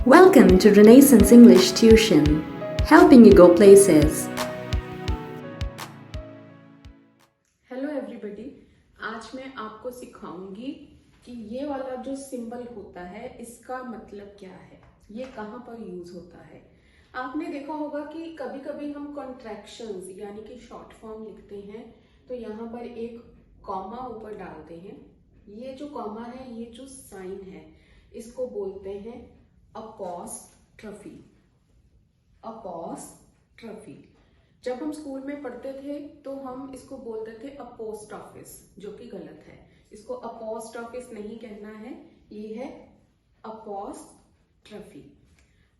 Welcome to Renaissance English Tuition, helping you go places. Hello everybody, आज मैं आपको सिखाऊंगी कि ये वाला जो सिंबल होता है इसका मतलब क्या है, ये कहाँ पर यूज होता है। आपने देखा होगा कि कभी कभी हम कॉन्ट्रैक्शंस यानी कि शॉर्ट फॉर्म लिखते हैं तो यहाँ पर एक कॉमा ऊपर डालते हैं। ये जो कॉमा है, ये जो साइन है, इसको बोलते हैं अपॉस्ट्रफी। अपॉस्ट्रफी जब हम स्कूल में पढ़ते थे तो हम इसको बोलते थे अपोस्ट ऑफिस, जो कि गलत है। इसको अपोस्ट ऑफिस नहीं कहना है, ये है अपॉस्ट्रफी।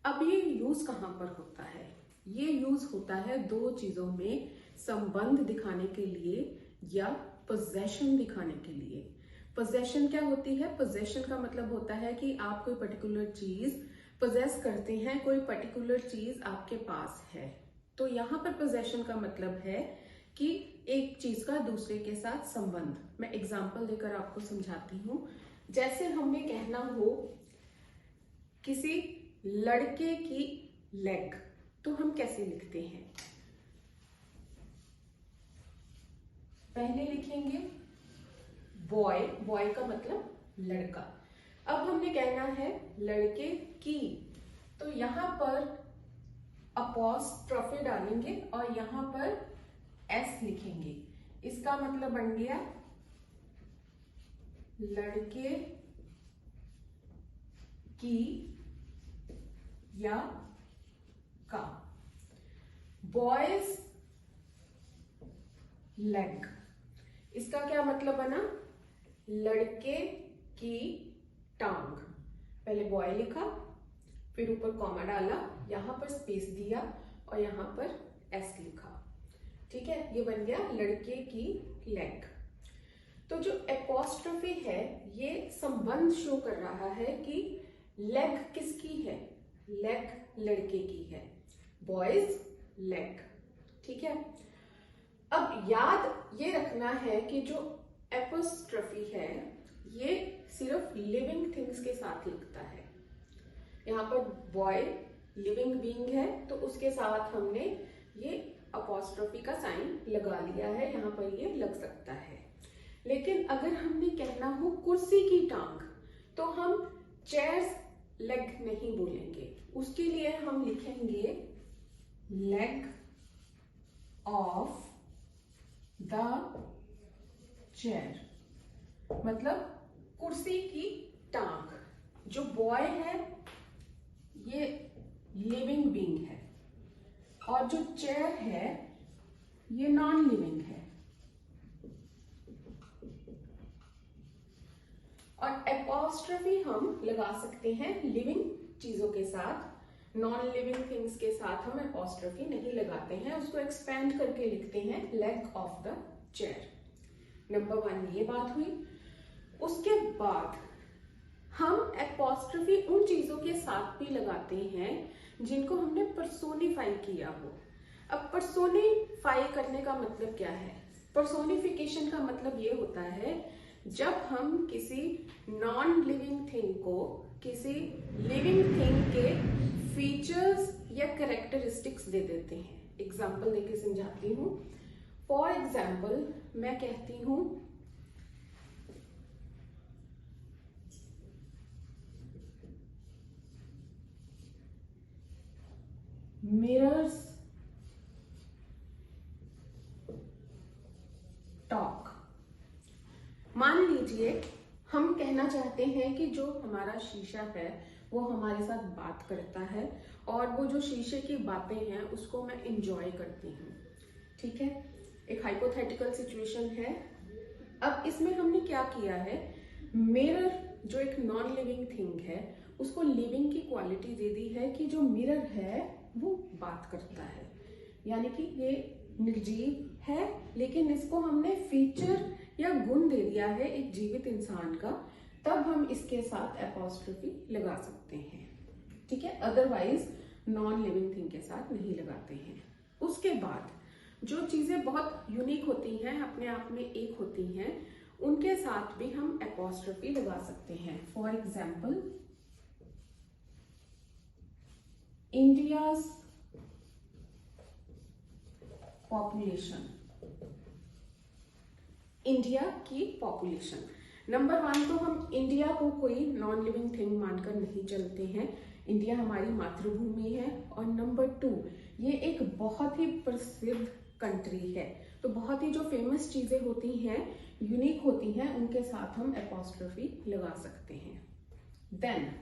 अब ये यूज कहाँ पर होता है? ये यूज होता है दो चीजों में, संबंध दिखाने के लिए या पोजेशन दिखाने के लिए। पोजेशन क्या होती है? पोजेशन का मतलब होता है कि आप कोई पर्टिकुलर चीज पोजेस करते हैं, कोई पर्टिकुलर चीज आपके पास है। तो यहाँ पर पोजेशन का मतलब है कि एक चीज का दूसरे के साथ संबंध। मैं एग्जांपल देकर आपको समझाती हूँ। जैसे हमें कहना हो किसी लड़के की लेग, तो हम कैसे लिखते हैं? पहले लिखेंगे बॉय, बॉय का मतलब लड़का। अब हमने कहना है लड़के की, तो यहाँ पर अपॉस्ट्रॉफी डालेंगे और यहाँ पर एस लिखेंगे। इसका मतलब बन गया लड़के की या का। बॉयज लेग, इसका क्या मतलब बना? लड़के की टांग। पहले बॉय लिखा, फिर ऊपर कॉमा डाला, यहां पर स्पेस दिया और यहां पर एस लिखा। ठीक है, ये बन गया लड़के की लेग। तो जो एपोस्ट्रोफी है, ये संबंध शो कर रहा है कि लेग किसकी है? लेग लड़के की है, बॉयज लेग। ठीक है, अब याद ये रखना है कि जो एपोस्ट्रोफी है ये सिर्फ लिविंग थिंग्स के साथ लिखता है। यहाँ पर बॉय लिविंग बीइंग है तो उसके साथ हमने ये अपॉस्ट्रोफी का साइन लगा लिया है, यहाँ पर ये लग सकता है। लेकिन अगर हमने कहना हो कुर्सी की टांग, तो हम चेयर्स लेग नहीं बोलेंगे। उसके लिए हम लिखेंगे लेग ऑफ द चेयर, मतलब कुर्सी की टांग। जो बॉय है ये लिविंग बीइंग है और जो चेयर है ये नॉन लिविंग है। और एपोस्ट्रोफी हम लगा सकते हैं लिविंग चीजों के साथ, नॉन लिविंग थिंग्स के साथ हम एपोस्ट्रोफी नहीं लगाते हैं। उसको एक्सपेंड करके लिखते हैं leg of the chair. Number 1 ये बात हुई। उसके बाद हम एपोस्ट्रोफी उन चीजों के साथ भी लगाते हैं जिनको हमने पर्सोनिफाई किया हो। अब पर्सोनिफाई करने का मतलब क्या है? पर्सोनिफिकेशन का मतलब ये होता है जब हम किसी नॉन लिविंग थिंग को किसी लिविंग थिंग के फीचर्स या कैरेक्टरिस्टिक्स दे देते हैं। एग्जाम्पल देके समझाती हूँ। फॉर एग्जाम्पल मैं कहती हूँ मिरर्स टॉक। मान लीजिए हम कहना चाहते हैं कि जो हमारा शीशा है वो हमारे साथ बात करता है और वो जो शीशे की बातें हैं उसको मैं इंजॉय करती हूँ। ठीक है, एक हाइपोथेटिकल सिचुएशन है। अब इसमें हमने क्या किया है? मिरर जो एक नॉन लिविंग थिंग है उसको लिविंग की क्वालिटी दे दी है कि जो मिरर है वो बात करता है, यानी कि ये निर्जीव है लेकिन इसको हमने फीचर या गुण दे दिया है एक जीवित इंसान का। तब हम इसके साथ एपोस्ट्रोफी लगा सकते हैं। ठीक है, अदरवाइज नॉन लिविंग थिंग के साथ नहीं लगाते हैं। उसके बाद जो चीजें बहुत यूनिक होती हैं, अपने आप में एक होती हैं, उनके साथ भी हम एपोस्ट्रोफी लगा सकते हैं। For example India's population, India की पॉपुलेशन। नंबर 1 तो हम इंडिया को कोई नॉन लिविंग थिंग मानकर नहीं चलते हैं, इंडिया हमारी मातृभूमि है। और नंबर 2, ये एक बहुत ही प्रसिद्ध कंट्री है, तो बहुत ही जो फेमस चीजें होती हैं, यूनिक होती हैं, उनके साथ हम एपोस्ट्रोफी लगा सकते हैं। देन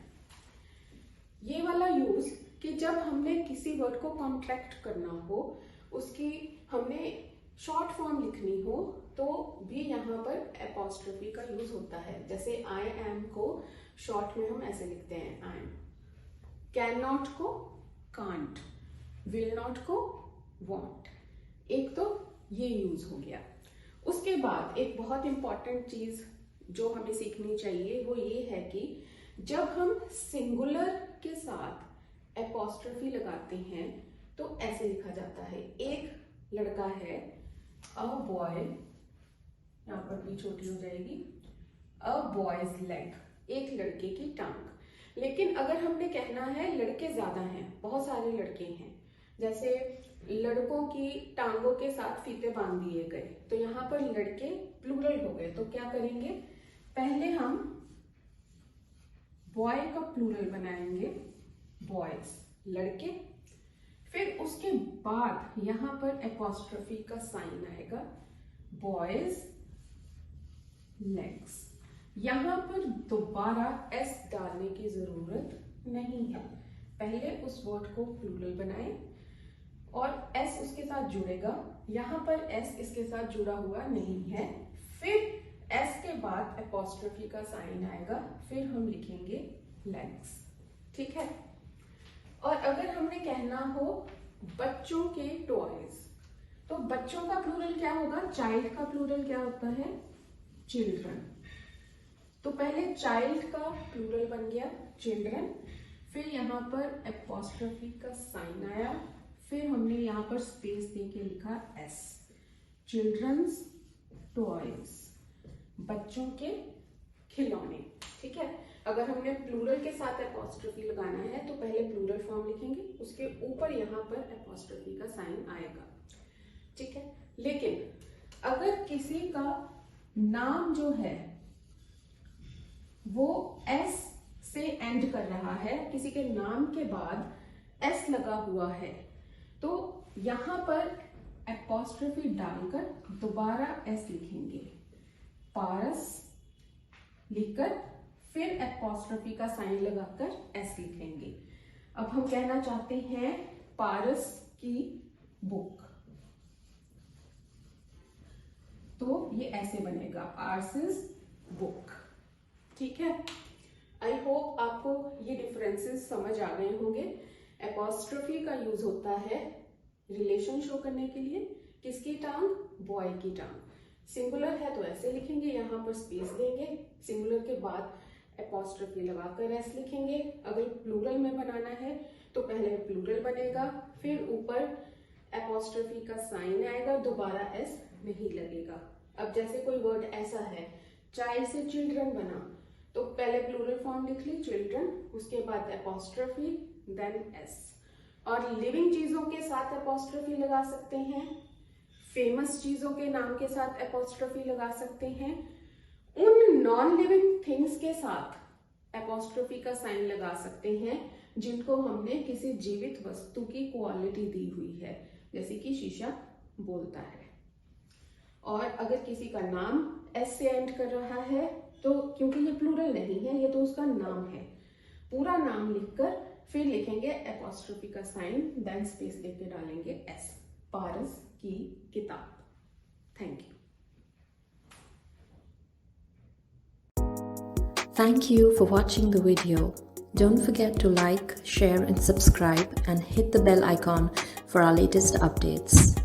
ये वाला यूज कि जब हमने किसी वर्ड को कॉन्ट्रैक्ट करना हो, उसकी हमने शॉर्ट फॉर्म लिखनी हो, तो भी यहाँ पर एपोस्ट्रोफी का यूज होता है। जैसे आई एम को शॉर्ट में हम ऐसे लिखते हैं आई एम, कैन नॉट को कांट, विल नॉट को वॉन्ट। एक तो ये यूज हो गया। उसके बाद एक बहुत इंपॉर्टेंट चीज जो हमें सीखनी चाहिए वो ये है कि जब हम सिंगुलर के साथ एपोस्ट्रोफी लगाते हैं तो ऐसे लिखा जाता है। एक लड़का है, अ बॉय, यहाँ पर भी छोटी हो जाएगी, अ बॉयज लेग, एक लड़के की टांग। लेकिन अगर हमने कहना है लड़के ज्यादा हैं, बहुत सारे लड़के हैं, जैसे लड़कों की टांगों के साथ फीते बांध दिए गए, तो यहाँ पर लड़के प्लूरल हो गए। तो क्या करेंगे, पहले हम बॉय का प्लूरल बनाएंगे, बॉयज, लड़के। फिर उसके बाद यहाँ पर एपोस्ट्रोफी का साइन आएगा, बॉयज लेग्स। यहाँ पर दोबारा एस डालने की जरूरत नहीं है। पहले उस वर्ड को प्लूरल बनाए और एस उसके साथ जुड़ेगा। यहाँ पर एस इसके साथ जुड़ा हुआ नहीं है। फिर एस के बाद एपोस्ट्रोफी का साइन आएगा, फिर हम लिखेंगे लेग्स। ठीक है। और अगर हमने कहना हो बच्चों के टॉयज, तो बच्चों का प्लूरल क्या होगा, चाइल्ड का प्लूरल क्या होता है, चिल्ड्रन। तो पहले चाइल्ड का प्लूरल बन गया चिल्ड्रन, फिर यहाँ पर एपोस्ट्रोफी का साइन आया, फिर हमने यहाँ पर स्पेस देके लिखा एस, चिल्ड्रंस टॉयज, बच्चों के खिलौने। ठीक है। अगर हमने प्लूरल के साथ एपोस्ट्रोफी लगाना है तो पहले प्लूरल फॉर्म लिखेंगे, उसके ऊपर यहाँ पर एपोस्ट्रोफी का साइन आएगा। ठीक है। लेकिन अगर किसी का नाम जो है वो एस से एंड कर रहा है, किसी के नाम के बाद एस लगा हुआ है, तो यहां पर एपोस्ट्रोफी डालकर दोबारा एस लिखेंगे, पारस लिखकर फिर एपोस्ट्रोफी का साइन लगाकर एस लिखेंगे। अब हम कहना चाहते हैं पारस की बुक, तो ये ऐसे बनेगा, पारस बुक। ठीक है। आई होप आपको ये डिफरेंसेस समझ आ गए होंगे। एपोस्ट्रोफी का यूज होता है रिलेशन शो करने के लिए, किसकी टांग, बॉय की टांग। सिंगुलर है तो ऐसे लिखेंगे, यहाँ पर स्पेस देंगे, सिंगुलर के बाद एपोस्ट्रोफी लगाकर एस लिखेंगे। अगर प्लूरल में बनाना है तो पहले प्लूरल बनेगा, फिर ऊपर एपोस्ट्रोफी का साइन आएगा, दोबारा एस नहीं लगेगा। अब जैसे कोई वर्ड ऐसा है, चाइल्ड से चिल्ड्रन बना, तो पहले प्लूरल फॉर्म लिख ली चिल्ड्रन, उसके बाद एपोस्ट्रोफी, देन एस। और लिविंग चीजों के साथ एपोस्ट्रोफी लगा सकते हैं, फेमस चीजों के नाम के साथ एपोस्ट्रोफी लगा सकते हैं, उन नॉन लिविंग थिंग्स के साथ एपोस्ट्रोफी का साइन लगा सकते हैं जिनको हमने किसी जीवित वस्तु की क्वालिटी दी हुई है, जैसे कि शीशा बोलता है। और अगर किसी का नाम एस से एंड कर रहा है, तो क्योंकि ये प्लूरल नहीं है, ये तो उसका नाम है, पूरा नाम लिखकर फिर लिखेंगे एपोस्ट्रोफी का साइन, देन स्पेस देके डालेंगे एस, पारस की किताब। Thank you. Thank you for watching the video. Don't forget to like, share and subscribe and hit the bell icon for our latest updates.